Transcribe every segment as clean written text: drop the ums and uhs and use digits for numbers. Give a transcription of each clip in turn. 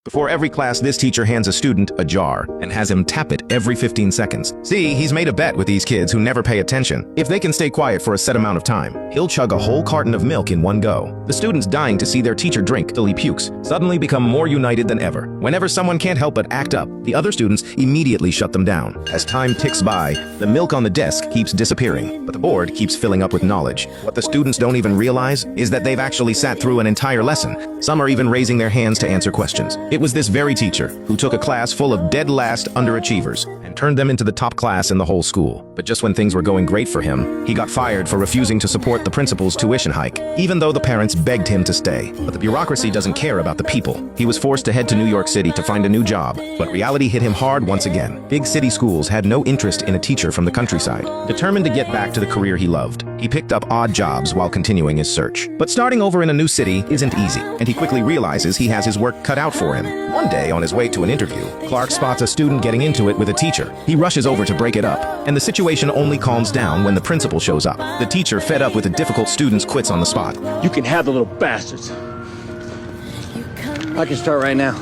Before every class, this teacher hands a student a jar and has him tap it every 15 seconds. See, he's made a bet with these kids who never pay attention. If they can stay quiet for a set amount of time, he'll chug a whole carton of milk in one go. The students, dying to see their teacher drink till he pukes, suddenly become more united than ever. Whenever someone can't help but act up, the other students immediately shut them down. As time ticks by, the milk on the desk keeps disappearing, but the board keeps filling up with knowledge. What the students don't even realize is that they've actually sat through an entire lesson. Some are even raising their hands to answer questions. It was this very teacher who took a class full of dead last underachievers and turned them into the top class in the whole school. But just when things were going great for him, he got fired for refusing to support the principal's tuition hike, even though the parents begged him to stay. But the bureaucracy doesn't care about the people. He was forced to head to New York City to find a new job, but reality hit him hard once again. Big city schools had no interest in a teacher from the countryside. Determined to get back to the career he loved, he picked up odd jobs while continuing his search. But starting over in a new city isn't easy, and he quickly realizes he has his work cut out for him. One day, on his way to an interview, Clark spots a student getting into it with a teacher. He rushes over to break it up, and the situation only calms down when the principal shows up. The teacher, fed up with the difficult students, quits on the spot. You can have the little bastards. I can start right now.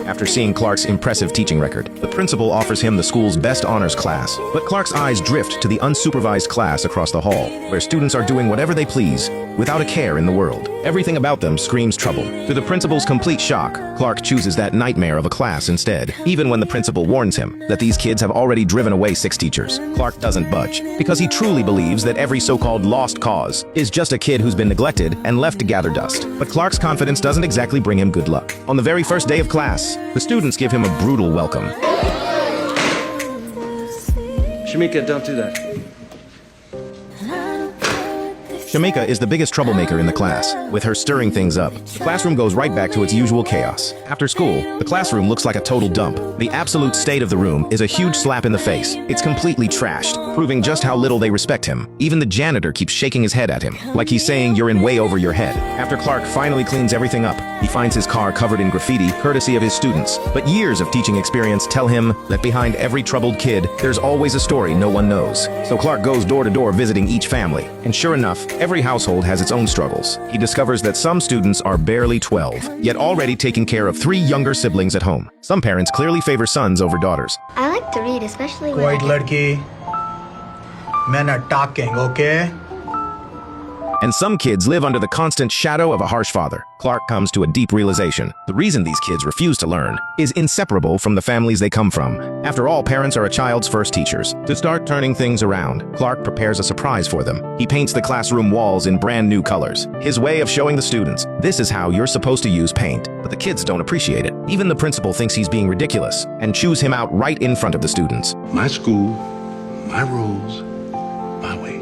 After seeing Clark's impressive teaching record, the principal offers him the school's best honors class. But Clark's eyes drift to the unsupervised class across the hall, where students are doing whatever they please, without a care in the world. Everything about them screams trouble. To the principal's complete shock, Clark chooses that nightmare of a class instead, even when the principal warns him that these kids have already driven away 6 teachers. Clark doesn't budge, because he truly believes that every so-called lost cause is just a kid who's been neglected and left to gather dust. But Clark's confidence doesn't exactly bring him good luck. On the very first day of class, the students give him a brutal welcome. Shamika, don't do that. Shamika is the biggest troublemaker in the class, with her stirring things up. The classroom goes right back to its usual chaos. After school, the classroom looks like a total dump. The absolute state of the room is a huge slap in the face. It's completely trashed, proving just how little they respect him. Even the janitor keeps shaking his head at him, like he's saying you're in way over your head. After Clark finally cleans everything up, he finds his car covered in graffiti, courtesy of his students. But years of teaching experience tell him that behind every troubled kid, there's always a story no one knows. So Clark goes door to door visiting each family, and sure enough, every household has its own struggles. He discovers that some students are barely 12, yet already taking care of 3 younger siblings at home. Some parents clearly favor sons over daughters. I like to read, especially when Quiet ladki. Men are talking, okay? And some kids live under the constant shadow of a harsh father. Clark comes to a deep realization. The reason these kids refuse to learn is inseparable from the families they come from. After all, parents are a child's first teachers. To start turning things around, Clark prepares a surprise for them. He paints the classroom walls in brand new colors. His way of showing the students, this is how you're supposed to use paint. But the kids don't appreciate it. Even the principal thinks he's being ridiculous and chews him out right in front of the students. My school, my rules, my way.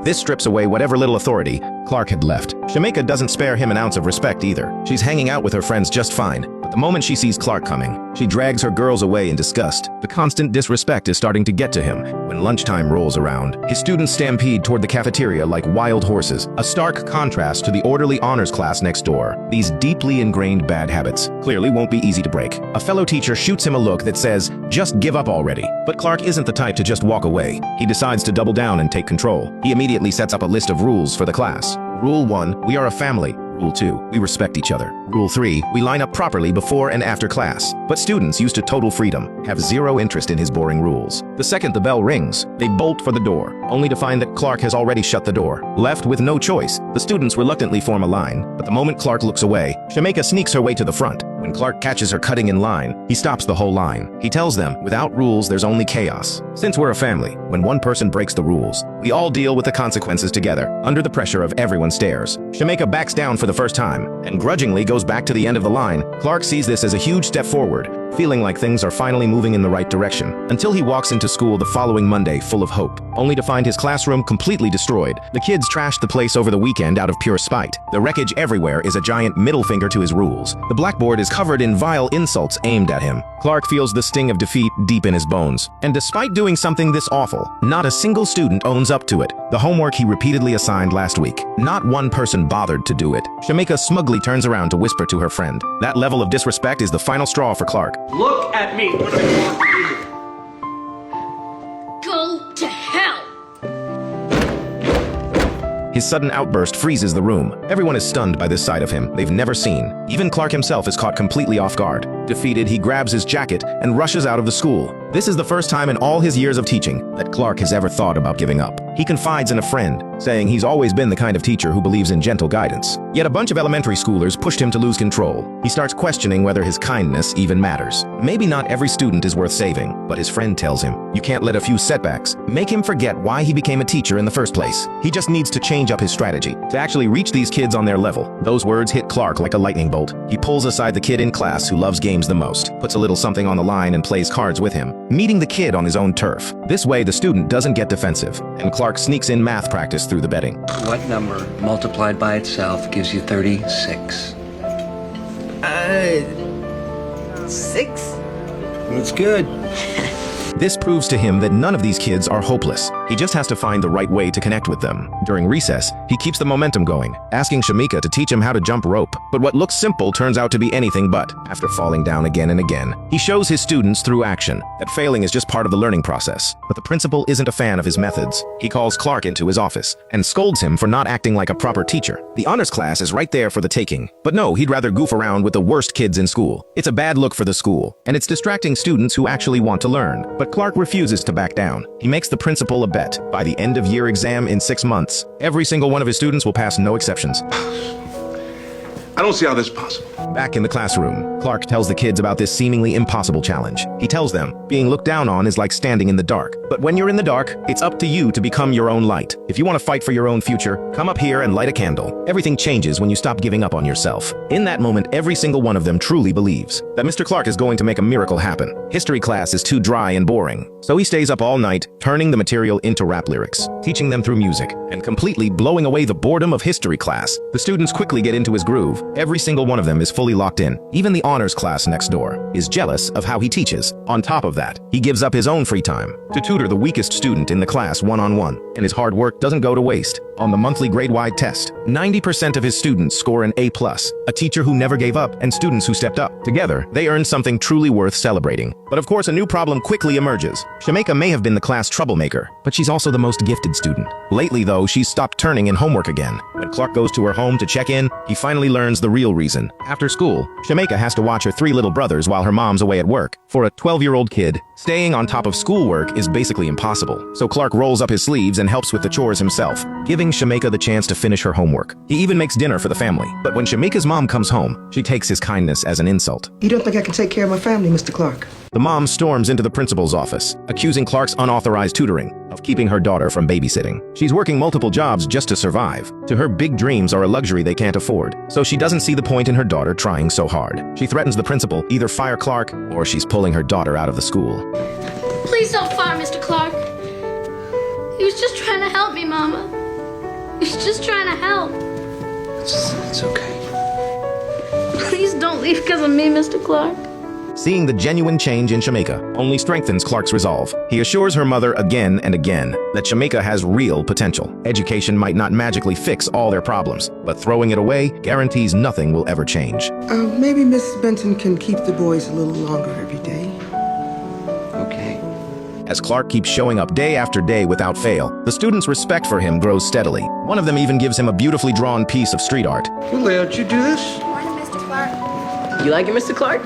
This strips away whatever little authority Clark had left. Shamika doesn't spare him an ounce of respect either. She's hanging out with her friends just fine, but the moment she sees Clark coming, she drags her girls away in disgust. The constant disrespect is starting to get to him. When lunchtime rolls around, his students stampede toward the cafeteria like wild horses, a stark contrast to the orderly honors class next door. These deeply ingrained bad habits clearly won't be easy to break. A fellow teacher shoots him a look that says, "Just give up already." But Clark isn't the type to just walk away. He decides to double down and take control. He immediately sets up a list of rules for the class. Rule 1, we are a family. Rule 2, we respect each other. Rule 3, we line up properly before and after class. But students, used to total freedom, have zero interest in his boring rules. The second the bell rings, they bolt for the door, only to find that Clark has already shut the door. Left with no choice, the students reluctantly form a line, but the moment Clark looks away, Shamika sneaks her way to the front. When Clark catches her cutting in line, he stops the whole line. He tells them, without rules, there's only chaos. Since we're a family, when one person breaks the rules, we all deal with the consequences together, under the pressure of everyone's stares. Shamika backs down for the first time, and grudgingly goes back to the end of the line. Clark sees this as a huge step forward, feeling like things are finally moving in the right direction, until he walks into school the following Monday full of hope, only to find his classroom completely destroyed. The kids trashed the place over the weekend out of pure spite. The wreckage everywhere is a giant middle finger to his rules. The blackboard is covered in vile insults aimed at him. Clark feels the sting of defeat deep in his bones. And despite doing something this awful, not a single student owns up to it. The homework he repeatedly assigned last week, not one person bothered to do it. Shamika smugly turns around to whisper to her friend. That level of disrespect is the final straw for Clark. Look at me when I want you. go to hell. His sudden outburst freezes the room. Everyone is stunned by this side of him they've never seen. Even Clark himself is caught completely off guard. Defeated, he grabs his jacket and rushes out of the school. This is the first time in all his years of teaching that Clark has ever thought about giving up. He confides in a friend, saying he's always been the kind of teacher who believes in gentle guidance. Yet a bunch of elementary schoolers pushed him to lose control. He starts questioning whether his kindness even matters. Maybe not every student is worth saving, but his friend tells him, you can't let a few setbacks make him forget why he became a teacher in the first place. He just needs to change up his strategy to actually reach these kids on their level. Those words hit Clark like a lightning bolt. He pulls aside the kid in class who loves games the most, puts a little something on the line and plays cards with him, meeting the kid on his own turf. This way the student doesn't get defensive, and Clark sneaks in math practice through the betting. What number multiplied by itself gives you 36? 6? That's good. This proves to him that none of these kids are hopeless. He just has to find the right way to connect with them. During recess, he keeps the momentum going, asking Shamika to teach him how to jump rope. But what looks simple turns out to be anything but. After falling down again and again, he shows his students through action that failing is just part of the learning process. But the principal isn't a fan of his methods. He calls Clark into his office and scolds him for not acting like a proper teacher. The honors class is right there for the taking. But no, he'd rather goof around with the worst kids in school. It's a bad look for the school, and it's distracting students who actually want to learn. But Clark refuses to back down. He makes the principal a bet. By the end of year exam in 6 months, every single one of his students will pass, no exceptions. I don't see how this is possible. Back in the classroom, Clark tells the kids about this seemingly impossible challenge. He tells them, being looked down on is like standing in the dark. But when you're in the dark, it's up to you to become your own light. If you want to fight for your own future, come up here and light a candle. Everything changes when you stop giving up on yourself. In that moment, every single one of them truly believes that Mr. Clark is going to make a miracle happen. History class is too dry and boring, so he stays up all night, turning the material into rap lyrics, teaching them through music, and completely blowing away the boredom of history class. The students quickly get into his groove. Every single one of them is fully locked in. Even the honors class next door is jealous of how he teaches. On top of that, he gives up his own free time to tutor the weakest student in the class one-on-one, and his hard work doesn't go to waste. On the monthly grade-wide test, 90% of his students score an A+, a teacher who never gave up and students who stepped up. Together, they earned something truly worth celebrating. But of course, a new problem quickly emerges. Shamika may have been the class troublemaker, but she's also the most gifted student. Lately, though, she's stopped turning in homework again. When Clark goes to her home to check in, he finally learns the real reason. After school, Shamika has to watch her 3 little brothers while her mom's away at work. For a 12-year-old kid, staying on top of schoolwork is basically impossible. So Clark rolls up his sleeves and helps with the chores himself, giving Shamika the chance to finish her homework. He even makes dinner for the family. But when Shamika's mom comes home, she takes his kindness as an insult. You don't think I can take care of my family, Mr. Clark? The mom storms into the principal's office, accusing Clark's unauthorized tutoring of keeping her daughter from babysitting. She's working multiple jobs just to survive. To her, big dreams are a luxury they can't afford, so she doesn't see the point in her daughter trying so hard. She threatens the principal, either fire Clark or she's pulling her daughter out of the school. Please don't fire Mr. Clark. He was just trying to help me, Mama. He was just trying to help. It's okay. Please don't leave because of me, Mr. Clark. Seeing the genuine change in Shamika only strengthens Clark's resolve. He assures her mother again and again that Shamika has real potential. Education might not magically fix all their problems, but throwing it away guarantees nothing will ever change. Maybe Mrs. Benton can keep the boys a little longer every day. Okay. As Clark keeps showing up day after day without fail, the students' respect for him grows steadily. One of them even gives him a beautifully drawn piece of street art. Who let you do this? Morning, Mr. Clark. You like it, Mr. Clark?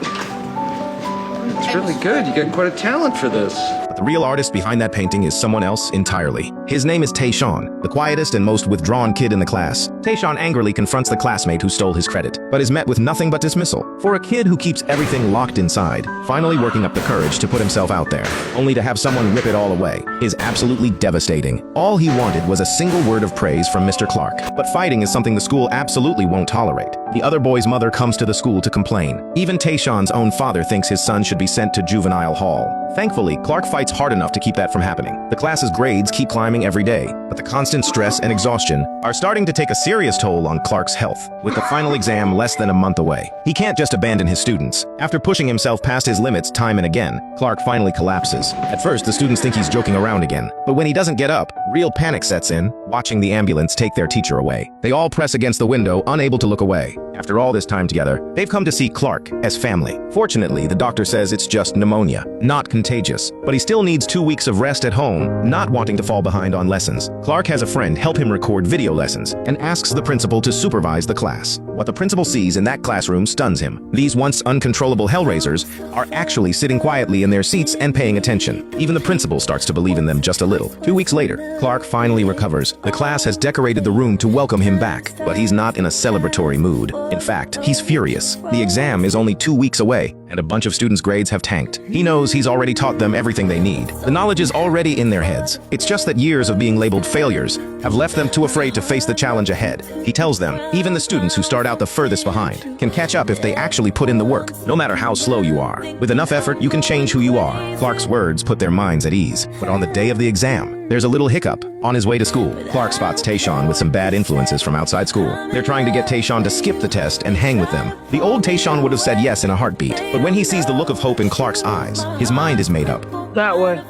It's really good. You got quite a talent for this. But the real artist behind that painting is someone else entirely. His name is Tayshawn, the quietest and most withdrawn kid in the class. Tayshawn angrily confronts the classmate who stole his credit, but is met with nothing but dismissal. For a kid who keeps everything locked inside, finally working up the courage to put himself out there, only to have someone rip it all away, is absolutely devastating. All he wanted was a single word of praise from Mr. Clark. But fighting is something the school absolutely won't tolerate. The other boy's mother comes to the school to complain. Even Tayshawn's own father thinks his son should be sent to juvenile hall. Thankfully, Clark fights hard enough to keep that from happening. The class's grades keep climbing every day, but the constant stress and exhaustion are starting to take a serious toll on Clark's health, with the final exam less than a month away. He can't just abandon his students. After pushing himself past his limits time and again, Clark finally collapses. At first, the students think he's joking around again, but when he doesn't get up, real panic sets in, watching the ambulance take their teacher away. They all press against the window, unable to look away. After all this time together, they've come to see Clark as family. Fortunately, the doctor says it's just pneumonia, not contagious, but he still needs 2 weeks of rest at home, not wanting to fall behind on lessons. Clark has a friend help him record video lessons and asks the principal to supervise the class. What the principal sees in that classroom stuns him. These once uncontrollable hellraisers are actually sitting quietly in their seats and paying attention. Even the principal starts to believe in them just a little. 2 weeks later, Clark finally recovers. The class has decorated the room to welcome him back, but he's not in a celebratory mood. In fact, he's furious. The exam is only 2 weeks away, and a bunch of students' grades have tanked. He knows he's already taught them everything they need. The knowledge is already in their heads. It's just that years of being labeled failures have left them too afraid to face the challenge ahead. He tells them, even the students who start out the furthest behind can catch up if they actually put in the work, no matter how slow you are. With enough effort, you can change who you are. Clark's words put their minds at ease. But on the day of the exam, there's a little hiccup. On his way to school, Clark spots Tayshawn with some bad influences from outside school. They're trying to get Tayshawn to skip the test and hang with them. The old Tayshawn would have said yes in a heartbeat, but when he sees the look of hope in Clark's eyes, his mind is made up. That way.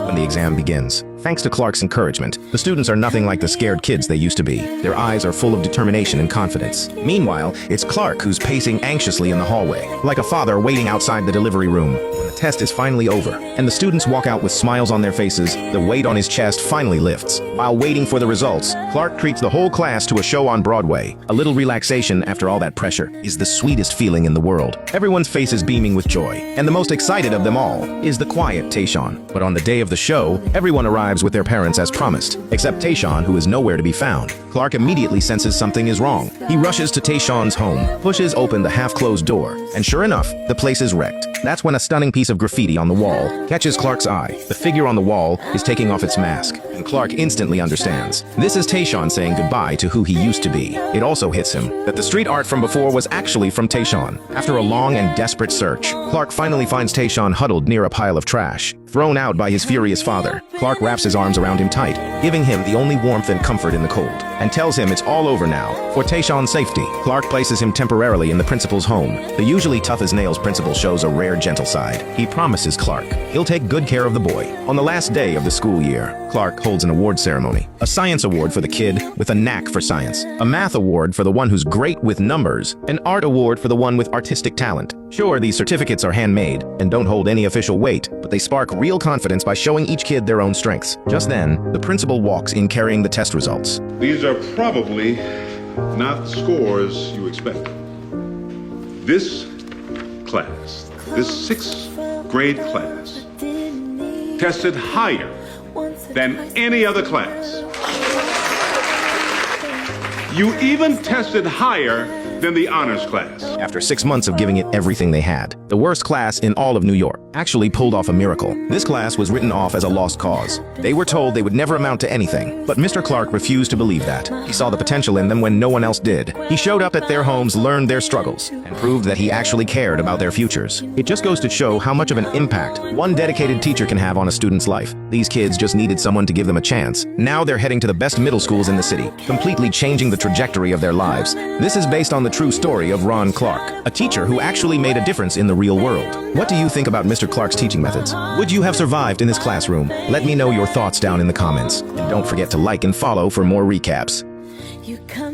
When the exam begins, thanks to Clark's encouragement, the students are nothing like the scared kids they used to be. Their eyes are full of determination and confidence. Meanwhile, it's Clark who's pacing anxiously in the hallway, like a father waiting outside the delivery room. When the test is finally over, and the students walk out with smiles on their faces, the weight on his chest finally lifts. While waiting for the results, Clark treats the whole class to a show on Broadway. A little relaxation after all that pressure is the sweetest feeling in the world. Everyone's face is beaming with joy, and the most excited of them all is the quiet Tayshawn. But on the day of the show, everyone arrives with their parents as promised, except Tayshawn, who is nowhere to be found. Clark immediately senses something is wrong. He rushes to Tayshawn's home, pushes open the half-closed door, and sure enough, the place is wrecked. That's when a stunning piece of graffiti on the wall catches Clark's eye. The figure on the wall is taking off its mask, and Clark instantly understands. This is Tayshawn saying goodbye to who he used to be. It also hits him that the street art from before was actually from Tayshawn. After a long and desperate search, Clark finally finds Tayshawn huddled near a pile of trash, thrown out by his furious father. Clark wraps his arms around him tight, giving him the only warmth and comfort in the cold, and tells him it's all over now. For Tayshawn's safety, Clark places him temporarily in the principal's home. The usually tough-as-nails principal shows a rare gentle side. He promises Clark he'll take good care of the boy. On the last day of the school year, Clark holds an award ceremony. A science award for the kid with a knack for science, a math award for the one who's great with numbers, an art award for the one with artistic talent. Sure, these certificates are handmade and don't hold any official weight, but they spark real confidence by showing each kid their own strengths. Just then, the principal walks in carrying the test results. These are probably not the scores you expect. This class, this 6th grade class, tested higher than any other class. You even tested higher than the honors class. After 6 months of giving it everything they had, the worst class in all of New York actually pulled off a miracle. This class was written off as a lost cause. They were told they would never amount to anything, but Mr. Clark refused to believe that. He saw the potential in them when no one else did. He showed up at their homes, learned their struggles, and proved that he actually cared about their futures. It just goes to show how much of an impact one dedicated teacher can have on a student's life. These kids just needed someone to give them a chance. Now they're heading to the best middle schools in the city, completely changing the trajectory of their lives. This is based on the true story of Ron Clark, a teacher who actually made a difference in the real world. What do you think about Mr. Clark's teaching methods? Would you have survived in this classroom? Let me know your thoughts down in the comments. And don't forget to like and follow for more recaps. You come